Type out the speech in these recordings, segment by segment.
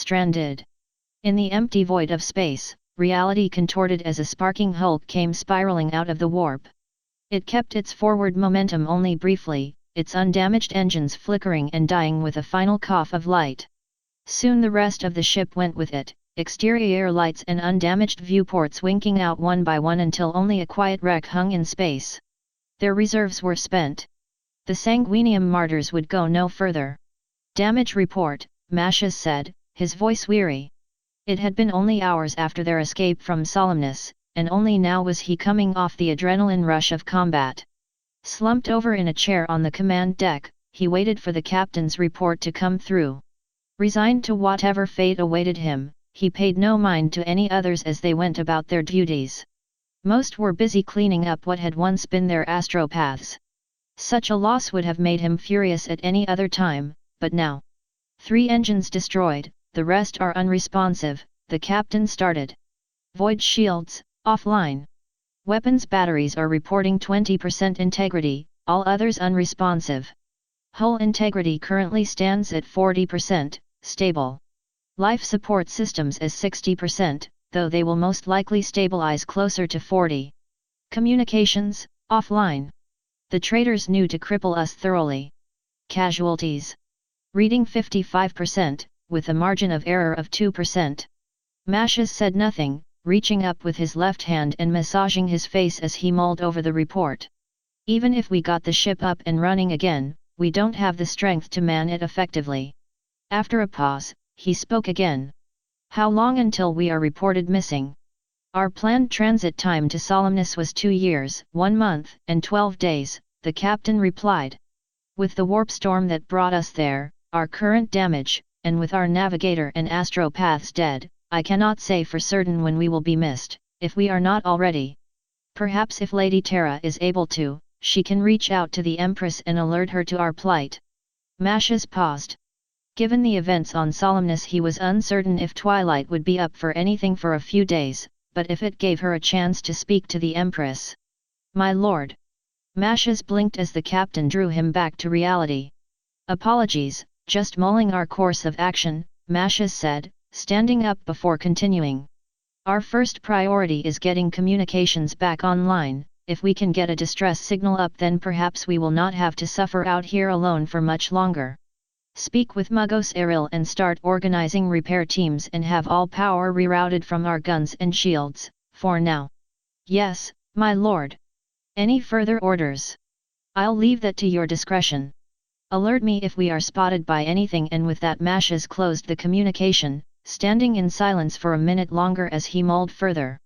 stranded. In the empty void of space, reality contorted as a sparking hulk came spiraling out of the warp. It kept its forward momentum only briefly, its undamaged engines flickering and dying with a final cough of light. Soon the rest of the ship went with it, exterior lights and undamaged viewports winking out one by one until only a quiet wreck hung in space. Their reserves were spent. The sanguinium martyrs would go no further. "Damage report," Mashas said, his voice weary. It had been only hours after their escape from Solemnus, and only now was he coming off the adrenaline rush of combat. Slumped over in a chair on the command deck, he waited for the captain's report to come through. Resigned to whatever fate awaited him, he paid no mind to any others as they went about their duties. Most were busy cleaning up what had once been their astropaths. Such a loss would have made him furious at any other time, but now. 3 engines destroyed, the rest are unresponsive, the captain started. Void shields, offline. Weapons batteries are reporting 20% integrity, all others unresponsive. Hull integrity currently stands at 40%, stable. Life support systems is 60%, though they will most likely stabilize closer to 40%. Communications, offline. The traitors knew to cripple us thoroughly. Casualties. Reading 55%, with a margin of error of 2%. Mashas said nothing, reaching up with his left hand and massaging his face as he mulled over the report. "Even if we got the ship up and running again, we don't have the strength to man it effectively." After a pause, he spoke again. "How long until we are reported missing?" "Our planned transit time to Solemnus was 2 years, 1 month, and 12 days, the captain replied. "With the warp storm that brought us there, our current damage, and with our navigator and astropaths dead, I cannot say for certain when we will be missed, if we are not already. Perhaps if Lady Terra is able to, she can reach out to the Empress and alert her to our plight." Mashas paused. Given the events on Solemnus, he was uncertain if Twilight would be up for anything for a few days, but if it gave her a chance to speak to the Empress. "My lord." Mashas blinked as the captain drew him back to reality. "Apologies, just mulling our course of action," Mashas said, standing up before continuing. "Our first priority is getting communications back online. If we can get a distress signal up, then perhaps we will not have to suffer out here alone for much longer. Speak with Mugos Eril and start organizing repair teams and have all power rerouted from our guns and shields, for now." "Yes, my lord." "Any further orders?" "I'll leave that to your discretion. Alert me if we are spotted by anything." And with that, Mashas closed the communication, standing in silence for a minute longer as he mulled further.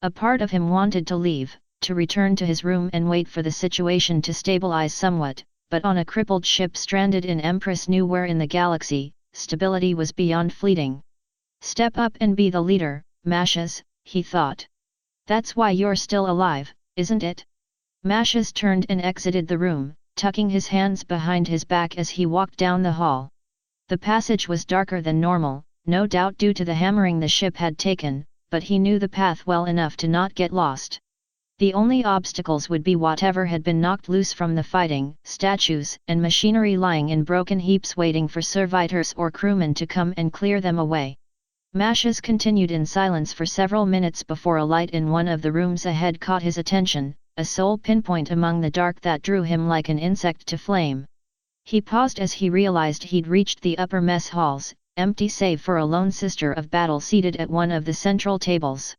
A part of him wanted to leave, to return to his room and wait for the situation to stabilize somewhat, but on a crippled ship stranded in Empress nowhere in the galaxy, stability was beyond fleeting. "Step up and be the leader, Mashas," he thought. "That's why you're still alive, isn't it?" Mashas turned and exited the room, tucking his hands behind his back as he walked down the hall. The passage was darker than normal, no doubt due to the hammering the ship had taken, but he knew the path well enough to not get lost. The only obstacles would be whatever had been knocked loose from the fighting, statues and machinery lying in broken heaps waiting for servitors or crewmen to come and clear them away. Mashas continued in silence for several minutes before a light in one of the rooms ahead caught his attention, a sole pinpoint among the dark that drew him like an insect to flame. He paused as he realized he'd reached the upper mess halls, empty save for a lone sister of battle seated at one of the central tables.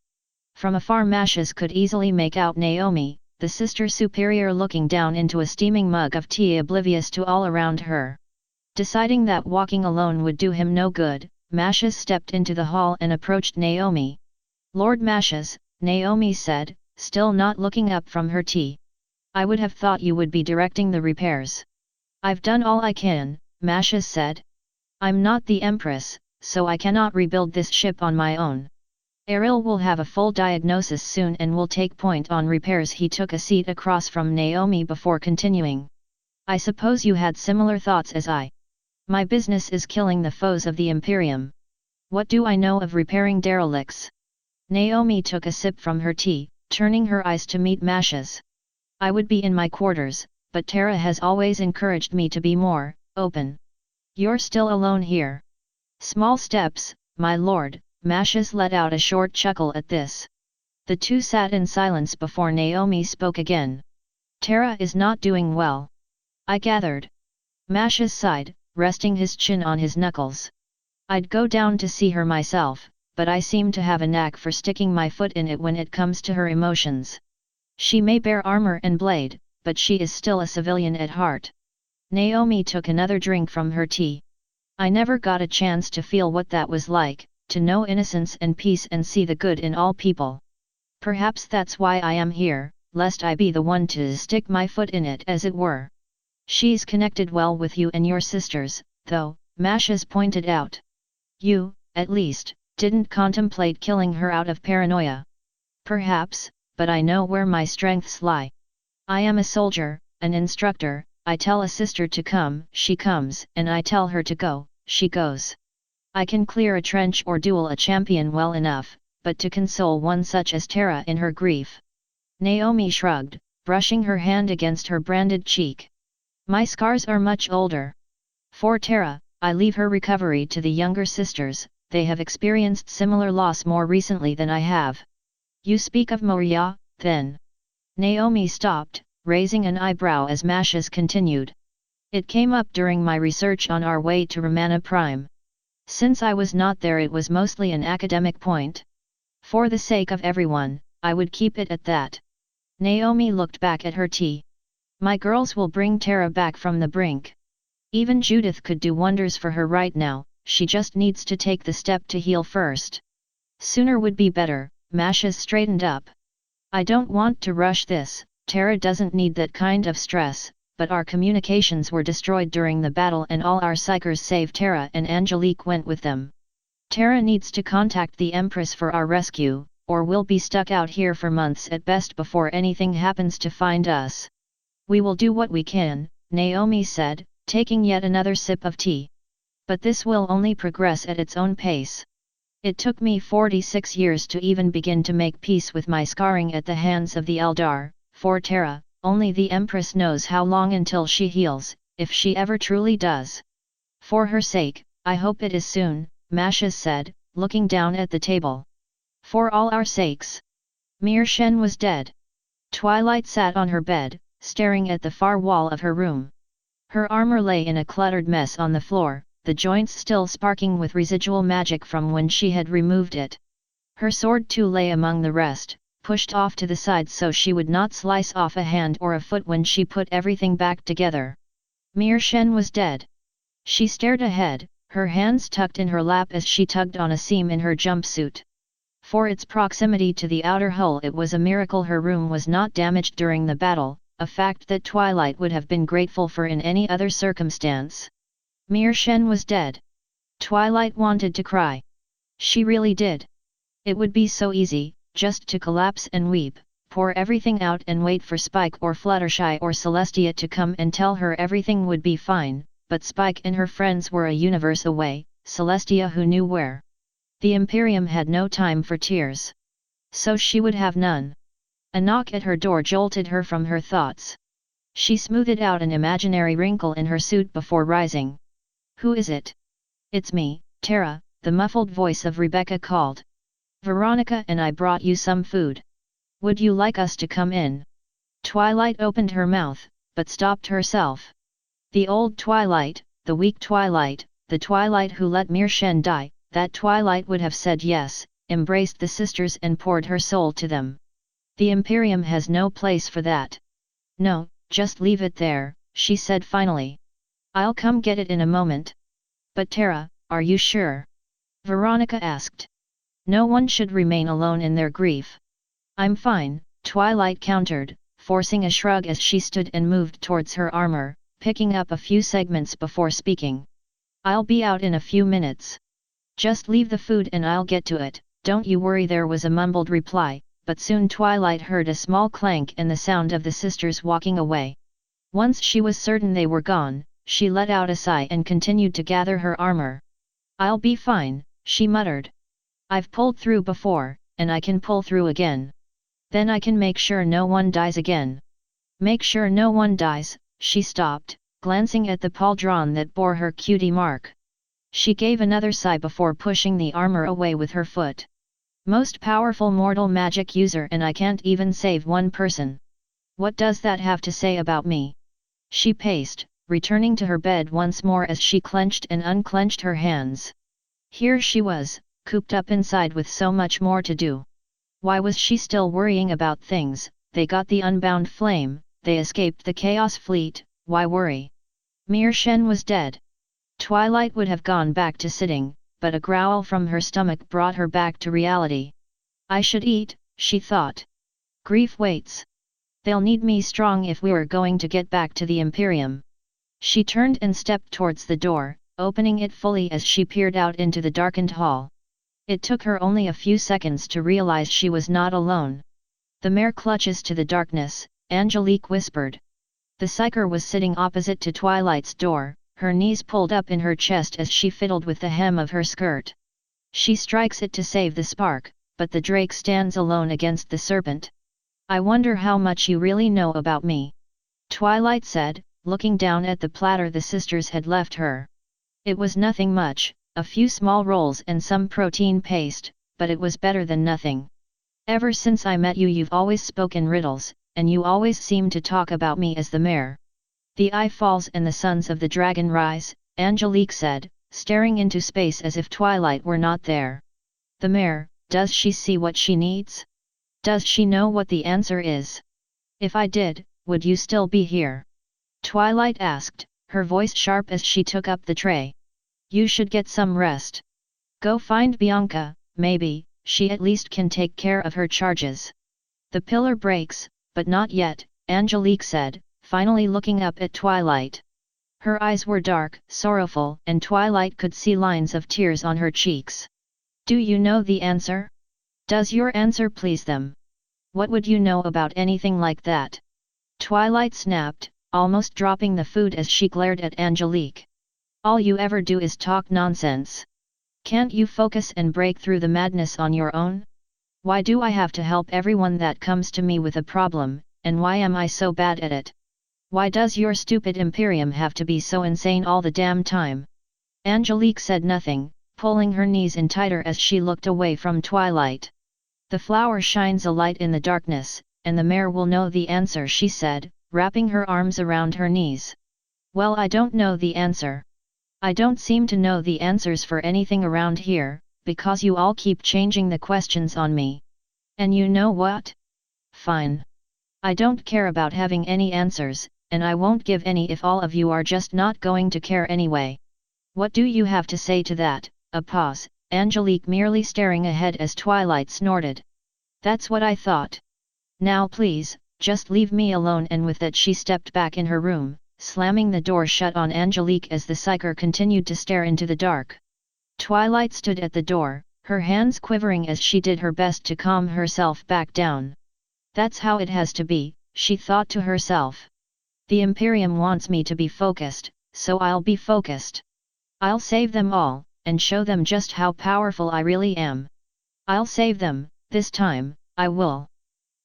From afar, Mashas could easily make out Naomi, the sister superior, looking down into a steaming mug of tea, oblivious to all around her. Deciding that walking alone would do him no good, Mashas stepped into the hall and approached Naomi. "Lord Mashas," Naomi said, still not looking up from her tea. "I would have thought you would be directing the repairs." "I've done all I can," Mashas said. "I'm not the Empress, so I cannot rebuild this ship on my own. Eril will have a full diagnosis soon and will take point on repairs." He took a seat across from Naomi before continuing. "I suppose you had similar thoughts as I. My business is killing the foes of the Imperium. What do I know of repairing derelicts?" Naomi took a sip from her tea, turning her eyes to meet Mashas. "I would be in my quarters, but Terra has always encouraged me to be more open. You're still alone here." "Small steps," my lord." Mashes let out a short chuckle at this. The two sat in silence before Naomi spoke again. "Tara is not doing well. I gathered." Mashes sighed, resting his chin on his knuckles. "I'd go down to see her myself, but I seem to have a knack for sticking my foot in it when it comes to her emotions. She may bear armor and blade, but she is still a civilian at heart." Naomi took another drink from her tea. "I never got a chance to feel what that was like, to know innocence and peace and see the good in all people. Perhaps that's why I am here, lest I be the one to stick my foot in it as it were." "She's connected well with you and your sisters, though," Mashes pointed out. "You, at least, didn't contemplate killing her out of paranoia." "Perhaps, but I know where my strengths lie. I am a soldier, an instructor. I tell a sister to come, she comes, and I tell her to go, she goes. I can clear a trench or duel a champion well enough, but to console one such as Tara in her grief." Naomi shrugged, brushing her hand against her branded cheek. "My scars are much older. For Tara, I leave her recovery to the younger sisters. They have experienced similar loss more recently than I have." "You speak of Moria, then?" Naomi stopped, raising an eyebrow as Mashes continued. "It came up during my research on our way to Romana Prime. Since I was not there, it was mostly an academic point. For the sake of everyone, I would keep it at that." Naomi looked back at her tea. "My girls will bring Tara back from the brink. Even Judith could do wonders for her right now, she just needs to take the step to heal first. Sooner would be better." Mashes straightened up. "I don't want to rush this. Tara doesn't need that kind of stress, but our communications were destroyed during the battle and all our psychers save Tara and Angelique went with them. Tara needs to contact the Empress for our rescue, or we'll be stuck out here for months at best before anything happens to find us." "We will do what we can," Naomi said, taking yet another sip of tea. "But this will only progress at its own pace. It took me 46 years to even begin to make peace with my scarring at the hands of the Eldar. For Tara, only the Empress knows how long until she heals, if she ever truly does. For her sake, I hope it is soon," Mashes said, looking down at the table. "For all our sakes." Mir Shen was dead. Twilight sat on her bed, staring at the far wall of her room. Her armor lay in a cluttered mess on the floor, the joints still sparking with residual magic from when she had removed it. Her sword too lay among the rest, pushed off to the side so she would not slice off a hand or a foot when she put everything back together. Mir Shen was dead. She stared ahead, her hands tucked in her lap as she tugged on a seam in her jumpsuit. For its proximity to the outer hull, it was a miracle her room was not damaged during the battle, a fact that Twilight would have been grateful for in any other circumstance. Mir Shen was dead. Twilight wanted to cry. She really did. It would be so easy, just to collapse and weep, pour everything out and wait for Spike or Fluttershy or Celestia to come and tell her everything would be fine, but Spike and her friends were a universe away, Celestia who knew where. The Imperium had no time for tears. So she would have none. A knock at her door jolted her from her thoughts. She smoothed out an imaginary wrinkle in her suit before rising. "Who is it?" "It's me, Tara," the muffled voice of Rebecca called. "Veronica and I brought you some food. Would you like us to come in?" Twilight opened her mouth, but stopped herself. The old Twilight, the weak Twilight, the Twilight who let Mir Shen die, that Twilight would have said yes, embraced the sisters and poured her soul to them. "The Imperium has no place for that." "No, just leave it there," she said finally. "I'll come get it in a moment." "But Tara, are you sure?" Veronica asked. No one should remain alone in their grief. "I'm fine," Twilight countered, forcing a shrug as she stood and moved towards her armor, picking up a few segments before speaking. "I'll be out in a few minutes. Just leave the food and I'll get to it, don't you worry." There was a mumbled reply, but soon Twilight heard a small clank and the sound of the sisters walking away. Once she was certain they were gone, she let out a sigh and continued to gather her armor. "I'll be fine," she muttered. "I've pulled through before, and I can pull through again. Then I can make sure no one dies again." "Make sure no one dies," she stopped, glancing at the pauldron that bore her cutie mark. She gave another sigh before pushing the armor away with her foot. Most powerful mortal magic user, and I can't even save one person. What does that have to say about me? She paced, returning to her bed once more as she clenched and unclenched her hands. Here she was, cooped up inside with so much more to do. Why was she still worrying about things? They got the unbound flame, they escaped the Chaos Fleet, why worry? Mir Shen was dead. Twilight would have gone back to sitting, but a growl from her stomach brought her back to reality. I should eat, she thought. Grief waits. They'll need me strong if we are going to get back to the Imperium. She turned and stepped towards the door, opening it fully as she peered out into the darkened hall. It took her only a few seconds to realize she was not alone. The mare clutches to the darkness, Angelique whispered. The psyker was sitting opposite to Twilight's door, her knees pulled up in her chest as she fiddled with the hem of her skirt. She strikes it to save the spark, but the drake stands alone against the serpent. I wonder how much you really know about me. Twilight said, looking down at the platter the sisters had left her. It was nothing much, a few small rolls and some protein paste, but it was better than nothing. Ever since I met you you've always spoken riddles, and you always seem to talk about me as the mare. The eye falls and the sons of the dragon rise, Angelique said, staring into space as if Twilight were not there. The mare, does she see what she needs? Does she know what the answer is? If I did, would you still be here? Twilight asked, her voice sharp as she took up the tray. You should get some rest. Go find Bianca, maybe, she at least can take care of her charges. The pillar breaks, but not yet, Angelique said, finally looking up at Twilight. Her eyes were dark, sorrowful, and Twilight could see lines of tears on her cheeks. Do you know the answer? Does your answer please them? What would you know about anything like that? Twilight snapped, almost dropping the food as she glared at Angelique. All you ever do is talk nonsense. Can't you focus and break through the madness on your own? Why do I have to help everyone that comes to me with a problem, and why am I so bad at it? Why does your stupid Imperium have to be so insane all the damn time? Angelique said nothing, pulling her knees in tighter as she looked away from Twilight. The flower shines a light in the darkness, and the mare will know the answer, she said, wrapping her arms around her knees. Well, I don't know the answer. I don't seem to know the answers for anything around here, because you all keep changing the questions on me. And you know what? Fine. I don't care about having any answers, and I won't give any if all of you are just not going to care anyway. What do you have to say to that? A pause, Angelique merely staring ahead as Twilight snorted. That's what I thought. Now please, just leave me alone, and with that she stepped back in her room, slamming the door shut on Angelique as the psyker continued to stare into the dark. Twilight stood at the door, her hands quivering as she did her best to calm herself back down. That's how it has to be, she thought to herself. The Imperium wants me to be focused, so I'll be focused. I'll save them all, and show them just how powerful I really am. I'll save them, this time, I will.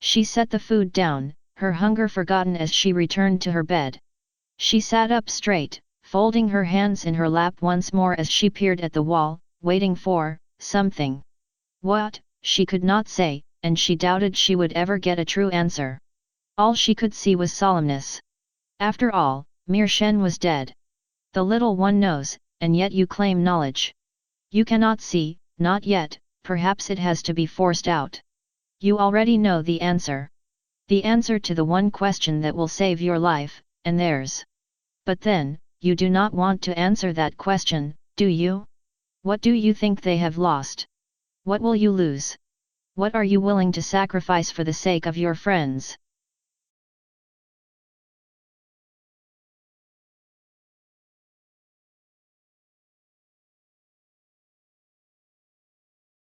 She set the food down, her hunger forgotten as she returned to her bed. She sat up straight, folding her hands in her lap once more as she peered at the wall, waiting for something. What, she could not say, and she doubted she would ever get a true answer. All she could see was solemnness. After all, Mir Shen was dead. The little one knows, and yet you claim knowledge. You cannot see, not yet, perhaps it has to be forced out. You already know the answer. The answer to the one question that will save your life, and theirs. But then, you do not want to answer that question, do you? What do you think they have lost? What will you lose? What are you willing to sacrifice for the sake of your friends?